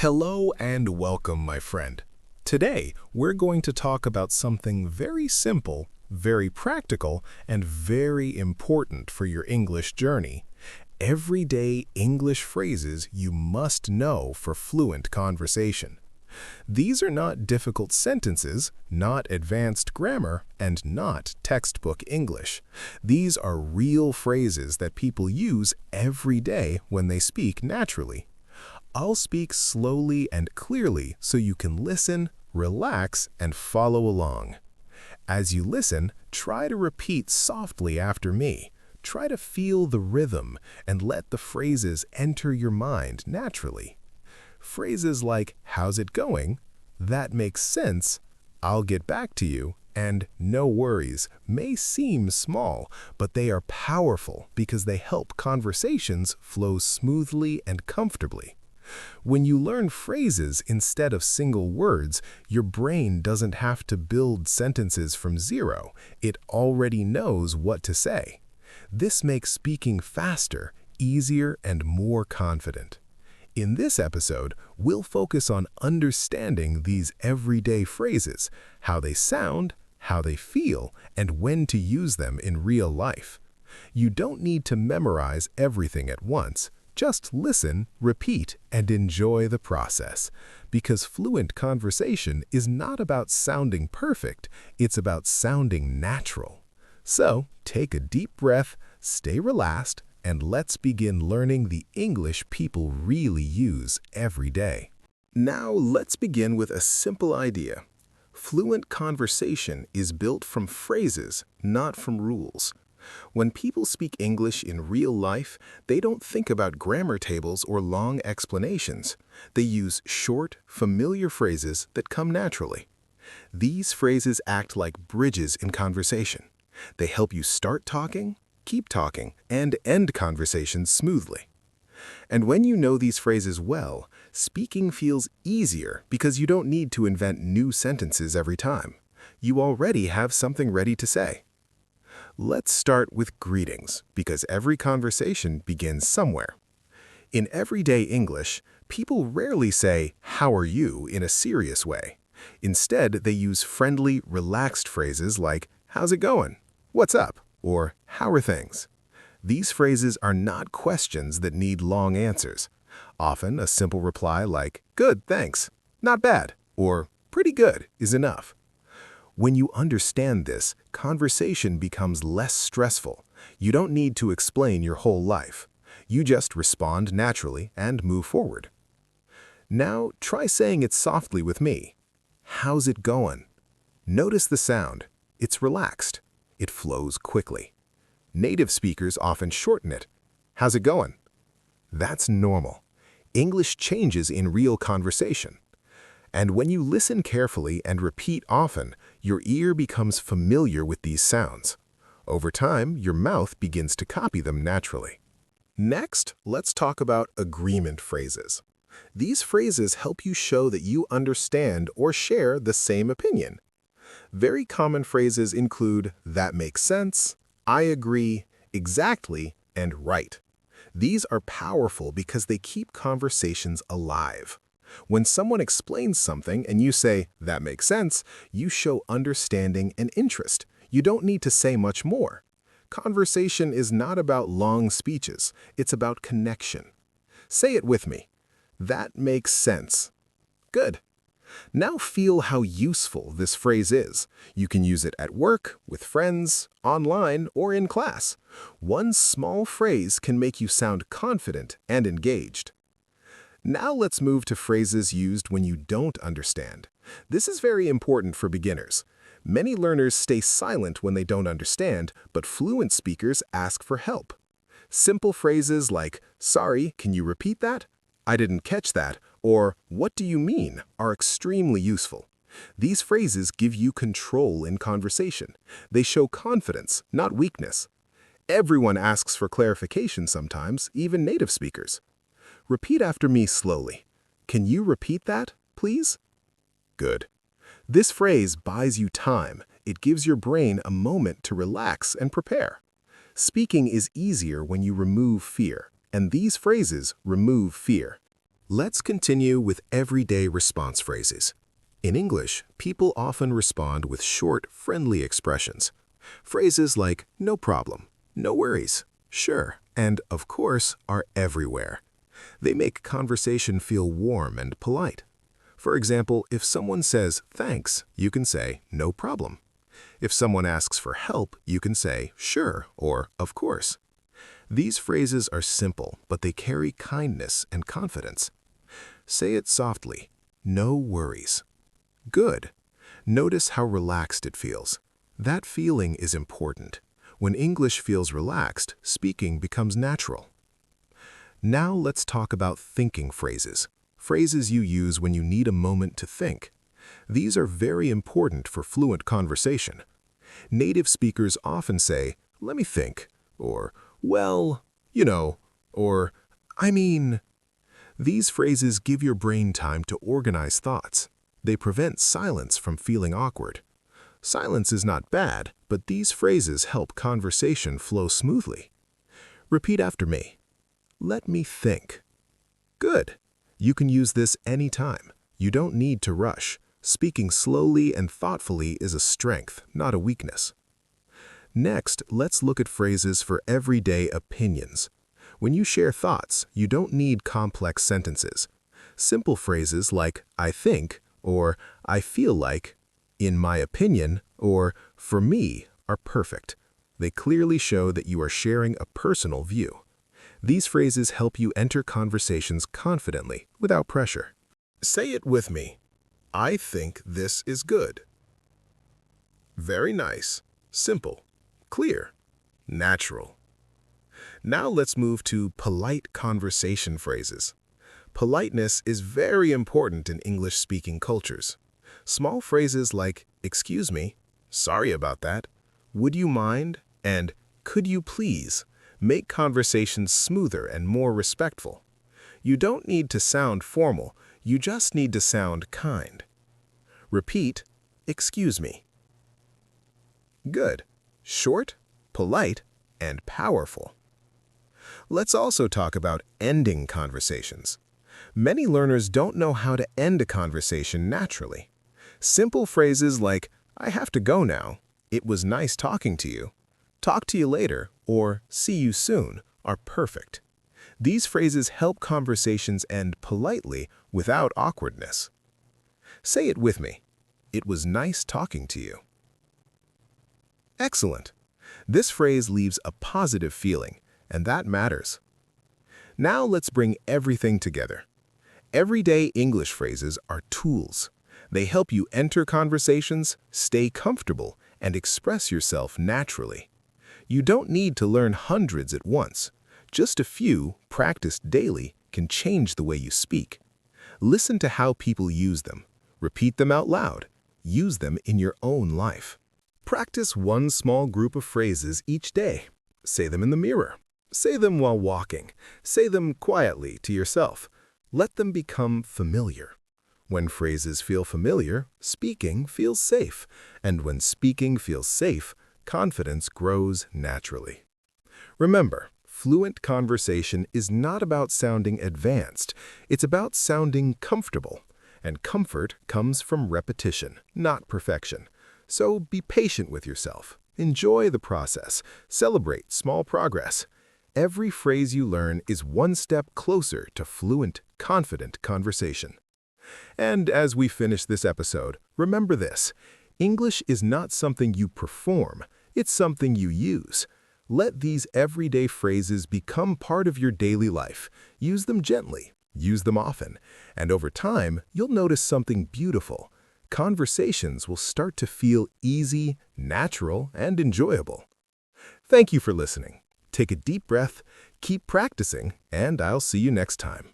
Hello and welcome, my friend. Today, we're going to talk about something very simple, very practical, and very important for your English journey. Everyday English phrases you must know for fluent conversation. These are not difficult sentences, not advanced grammar, and not textbook English. These are real phrases that people use every day when they speak naturally. I'll speak slowly and clearly so you can listen, relax, and follow along. As you listen, try to repeat softly after me. Try to feel the rhythm and let the phrases enter your mind naturally. Phrases like, "How's it going?" "That makes sense," "I'll get back to you," and "no worries" may seem small, but they are powerful because they help conversations flow smoothly and comfortably. When you learn phrases instead of single words, your brain doesn't have to build sentences from zero. It already knows what to say. This makes speaking faster, easier, and more confident. In this episode, we'll focus on understanding these everyday phrases, how they sound, how they feel, and when to use them in real life. You don't need to memorize everything at once. Just listen, repeat, and enjoy the process. Because fluent conversation is not about sounding perfect, it's about sounding natural. So, take a deep breath, stay relaxed, and let's begin learning the English people really use every day. Now, let's begin with a simple idea. Fluent conversation is built from phrases, not from rules. When people speak English in real life, they don't think about grammar tables or long explanations. They use short, familiar phrases that come naturally. These phrases act like bridges in conversation. They help you start talking, keep talking, and end conversations smoothly. And when you know these phrases well, speaking feels easier because you don't need to invent new sentences every time. You already have something ready to say. Let's start with greetings, because every conversation begins somewhere. In everyday English, people rarely say, "How are you?" in a serious way. Instead, they use friendly, relaxed phrases like, "How's it going?" "What's up?" or "How are things?" These phrases are not questions that need long answers. Often, a simple reply like, "Good, thanks," "Not bad," or "Pretty good" is enough. When you understand this, conversation becomes less stressful. You don't need to explain your whole life. You just respond naturally and move forward. Now, try saying it softly with me. How's it going? Notice the sound. It's relaxed. It flows quickly. Native speakers often shorten it. How's it going? That's normal. English changes in real conversation. And when you listen carefully and repeat often, your ear becomes familiar with these sounds. Over time, your mouth begins to copy them naturally. Next, let's talk about agreement phrases. These phrases help you show that you understand or share the same opinion. Very common phrases include "that makes sense," "I agree," "exactly," and "right." These are powerful because they keep conversations alive. When someone explains something and you say, "That makes sense," you show understanding and interest. You don't need to say much more. Conversation is not about long speeches. It's about connection. Say it with me. That makes sense. Good. Now feel how useful this phrase is. You can use it at work, with friends, online, or in class. One small phrase can make you sound confident and engaged. Now let's move to phrases used when you don't understand. This is very important for beginners. Many learners stay silent when they don't understand, but fluent speakers ask for help. Simple phrases like, "Sorry, can you repeat that?" "I didn't catch that," or "What do you mean?" are extremely useful. These phrases give you control in conversation. They show confidence, not weakness. Everyone asks for clarification sometimes, even native speakers. Repeat after me slowly. "Can you repeat that, please?" Good. This phrase buys you time. It gives your brain a moment to relax and prepare. Speaking is easier when you remove fear, and these phrases remove fear. Let's continue with everyday response phrases. In English, people often respond with short, friendly expressions. Phrases like no problem, no worries, sure, and of course are everywhere. They make conversation feel warm and polite. For example, if someone says thanks, you can say no problem. If someone asks for help, you can say sure or of course. These phrases are simple, but they carry kindness and confidence. Say it softly, no worries. Good. Notice how relaxed it feels. That feeling is important. When English feels relaxed, speaking becomes natural. Now let's talk about thinking phrases. Phrases you use when you need a moment to think. These are very important for fluent conversation. Native speakers often say, let me think, or, well, you know, or, I mean. These phrases give your brain time to organize thoughts. They prevent silence from feeling awkward. Silence is not bad, but these phrases help conversation flow smoothly. Repeat after me. Let me think. Good. You can use this anytime. You don't need to rush. Speaking slowly and thoughtfully is a strength, not a weakness. Next, let's look at phrases for everyday opinions. When you share thoughts, you don't need complex sentences. Simple phrases like I think or I feel like, in my opinion, or for me are perfect. They clearly show that you are sharing a personal view. These phrases help you enter conversations confidently, without pressure. Say it with me. I think this is good. Very nice, simple, clear, natural. Now let's move to polite conversation phrases. Politeness is very important in English-speaking cultures. Small phrases like, excuse me, sorry about that, would you mind, and could you please, make conversations smoother and more respectful. You don't need to sound formal, you just need to sound kind. Repeat, excuse me. Good. Short, polite, and powerful. Let's also talk about ending conversations. Many learners don't know how to end a conversation naturally. Simple phrases like, I have to go now, it was nice talking to you, talk to you later, or see you soon are perfect. These phrases help conversations end politely without awkwardness. Say it with me. It was nice talking to you. Excellent. This phrase leaves a positive feeling, and that matters. Now let's bring everything together. Everyday English phrases are tools. They help you enter conversations, stay comfortable, and express yourself naturally. You don't need to learn hundreds at once. Just a few, practiced daily, can change the way you speak. Listen to how people use them. Repeat them out loud. Use them in your own life. Practice one small group of phrases each day. Say them in the mirror. Say them while walking. Say them quietly to yourself. Let them become familiar. When phrases feel familiar, speaking feels safe. And when speaking feels safe, confidence grows naturally. Remember, fluent conversation is not about sounding advanced. It's about sounding comfortable. And comfort comes from repetition, not perfection. So be patient with yourself. Enjoy the process. Celebrate small progress. Every phrase you learn is one step closer to fluent, confident conversation. And as we finish this episode, remember this. English is not something you perform, it's something you use. Let these everyday phrases become part of your daily life. Use them gently, use them often, and over time, you'll notice something beautiful. Conversations will start to feel easy, natural, and enjoyable. Thank you for listening. Take a deep breath, keep practicing, and I'll see you next time.